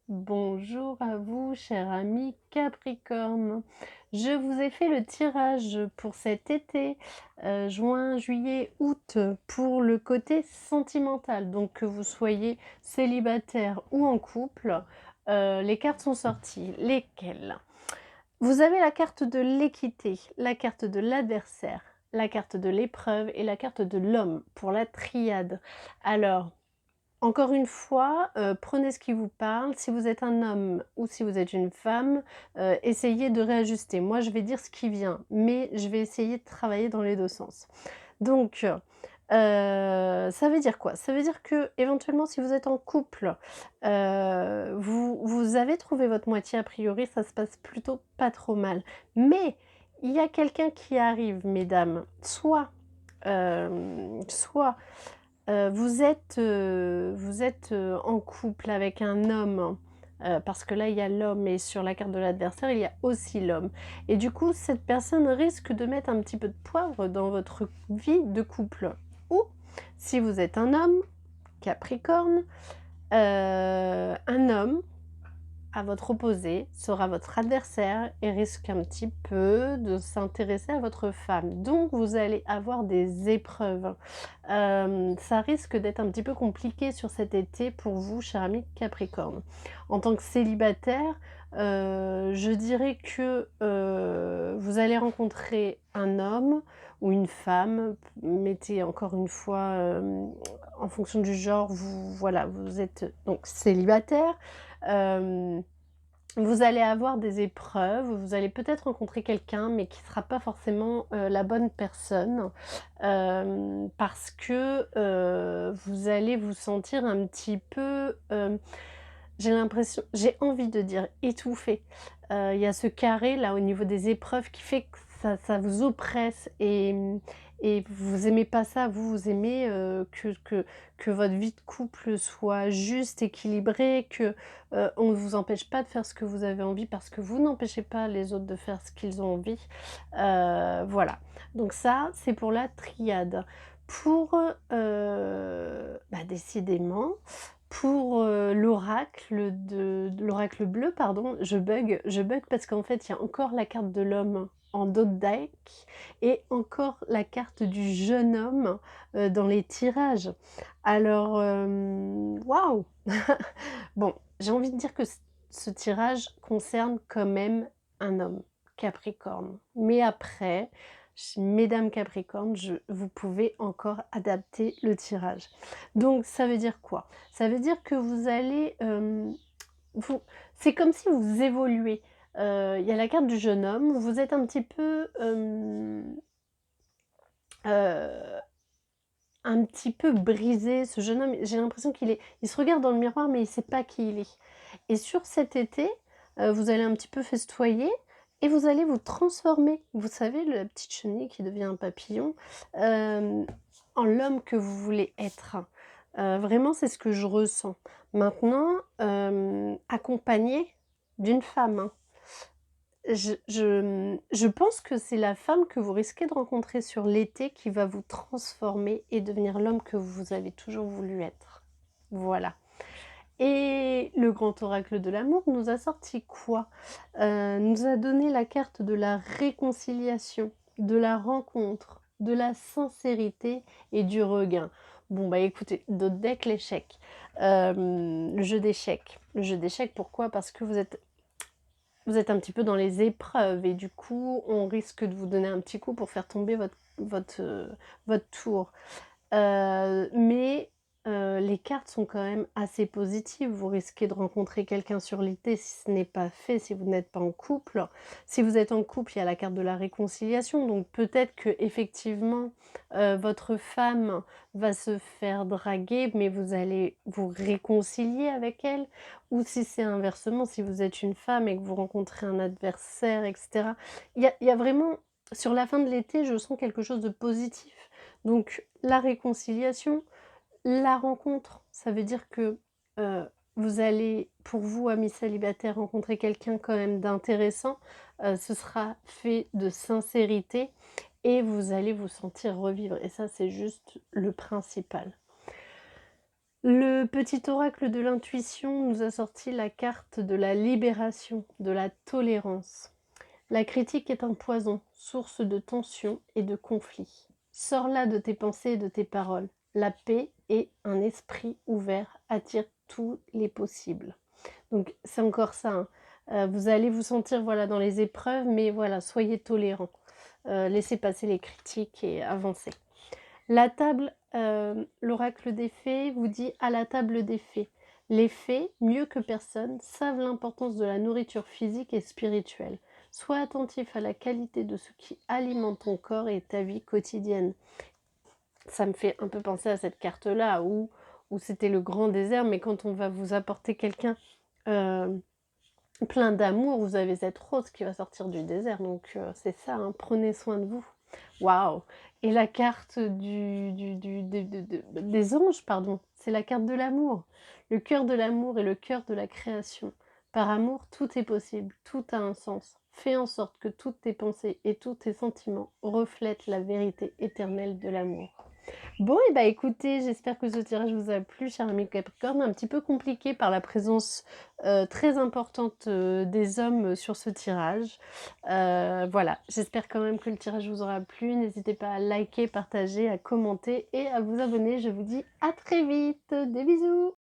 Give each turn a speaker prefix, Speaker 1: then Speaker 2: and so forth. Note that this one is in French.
Speaker 1: Bonjour à vous, cher ami Capricorne. Je vous ai fait le tirage pour cet été, juin, juillet, août, pour le côté sentimental. Donc que vous soyez célibataire ou en couple, les cartes sont sorties. Lesquelles? Vous avez la carte de l'équité, la carte de l'adversaire, la carte de l'épreuve et la carte de l'homme pour la triade. Alors, encore une fois, prenez ce qui vous parle. Si vous êtes un homme ou si vous êtes une femme, essayez de réajuster. Moi, je vais dire ce qui vient, mais je vais essayer de travailler dans les 2 sens. Donc, ça veut dire quoi? Ça veut dire que éventuellement, si vous êtes en couple, vous avez trouvé votre moitié a priori, ça se passe plutôt pas trop mal. Mais il y a quelqu'un qui arrive, mesdames, soit vous êtes en couple avec un homme, parce que là, il y a l'homme et sur la carte de l'adversaire, il y a aussi l'homme et du coup, cette personne risque de mettre un petit peu de poivre dans votre vie de couple ou si vous êtes un homme, Capricorne, un homme à votre opposé sera votre adversaire et risque un petit peu de s'intéresser à votre femme. Donc vous allez avoir des épreuves. Ça risque d'être un petit peu compliqué sur cet été pour vous, cher ami Capricorne. En tant que célibataire, je dirais que, vous allez rencontrer un homme ou une femme, mettez encore une fois, en fonction du genre, vous êtes donc célibataire. Hem, Vous allez avoir des épreuves, vous allez peut-être rencontrer quelqu'un, mais qui ne sera pas forcément, la bonne personne, parce que, vous allez vous sentir un petit peu, j'ai envie de dire étouffé. Il y a ce carré là au niveau des épreuves qui fait que ça vous oppresse et vous aimez pas ça. Vous aimez, que votre vie de couple soit juste, équilibrée, que, on ne vous empêche pas de faire ce que vous avez envie parce que vous n'empêchez pas les autres de faire ce qu'ils ont envie. Voilà. Donc ça, c'est pour la triade. Pour, décidément, pour, l'oracle bleu, pardon, je bug parce qu'en fait, il y a encore la carte de l'homme en dos de deck et encore la carte du jeune homme, dans les tirages. Alors, waouh! Bon, j'ai envie de dire que ce tirage concerne quand même un homme, Capricorne. Mais après, mesdames Capricorne, vous pouvez encore adapter le tirage. Donc ça veut dire quoi? Ça veut dire que vous allez, vous c'est comme si vous évoluez. Il y a la carte du jeune homme, vous êtes un petit peu, heu un petit peu brisé, ce jeune homme, j'ai l'impression il se regarde dans le miroir, mais il sait pas qui il est et sur cet été, vous allez un petit peu festoyer et vous allez vous transformer. Vous savez, la petite chenille qui devient un papillon, hem, en l'homme que vous voulez être. Vraiment, c'est ce que je ressens. Maintenant, accompagné d'une femme, hein. Je pense que c'est la femme que vous risquez de rencontrer sur l'été qui va vous transformer et devenir l'homme que vous avez toujours voulu être. Voilà et le grand oracle de l'amour nous a sorti quoi? Nous a donné la carte de la réconciliation, de la rencontre, de la sincérité et du regain. Bon, bah, écoutez, d'autres deck, l'échec. Le jeu d'échecs. Le jeu d'échecs, pourquoi? Parce que vous êtes un petit peu dans les épreuves et du coup, on risque de vous donner un petit coup pour faire tomber votre tour. Mais les cartes sont quand même assez positives. Vous risquez de rencontrer quelqu'un sur l'été si ce n'est pas fait, si vous n'êtes pas en couple. Si vous êtes en couple, il y a la carte de la réconciliation, donc peut-être qu'effectivement, votre femme va se faire draguer, mais vous allez vous réconcilier avec elle. Ou si c'est inversement, si vous êtes une femme et que vous rencontrez un adversaire et cetera. Il y a vraiment sur la fin de l'été, je sens quelque chose de positif. Donc la réconciliation, la rencontre, ça veut dire que, vous allez, pour vous, amis célibataires, rencontrer quelqu'un quand même d'intéressant. Ce sera fait de sincérité et vous allez vous sentir revivre et ça, c'est juste le principal. Le petit oracle de l'intuition nous a sorti la carte de la libération, de la tolérance. La critique est un poison, source de tension et de conflit. Sors-la de tes pensées et de tes paroles. La paix et un esprit ouvert attirent tous les possibles. Donc c'est encore ça, hein. Vous allez vous sentir, voilà, dans les épreuves, mais voilà, soyez tolérants. Laissez passer les critiques et avancez. La table, l'oracle des fées vous dit: «À la table des fées». Les fées, mieux que personne, savent l'importance de la nourriture physique et spirituelle. Sois attentif à la qualité de ce qui alimente ton corps et ta vie quotidienne. Ça me fait un peu penser à cette carte-là où c'était le grand désert, mais quand on va vous apporter quelqu'un, heu, plein d'amour, vous avez cette rose qui va sortir du désert, donc c'est ça, hein, prenez soin de vous. Waouh! Et la carte des anges, pardon, c'est la carte de l'amour. Le cœur de l'amour et le cœur de la création. Par amour, tout est possible, tout a un sens. Fais en sorte que toutes tes pensées et tous tes sentiments reflètent la vérité éternelle de l'amour. Bon et bah, écoutez, j'espère que ce tirage vous a plu, cher ami Capricorne. Un petit peu compliqué par la présence, très importante, des hommes, sur ce tirage. Voilà, j'espère quand même que le tirage vous aura plu. N'hésitez pas à liker, partager, à commenter et à vous abonner. Je vous dis à très vite. Des bisous.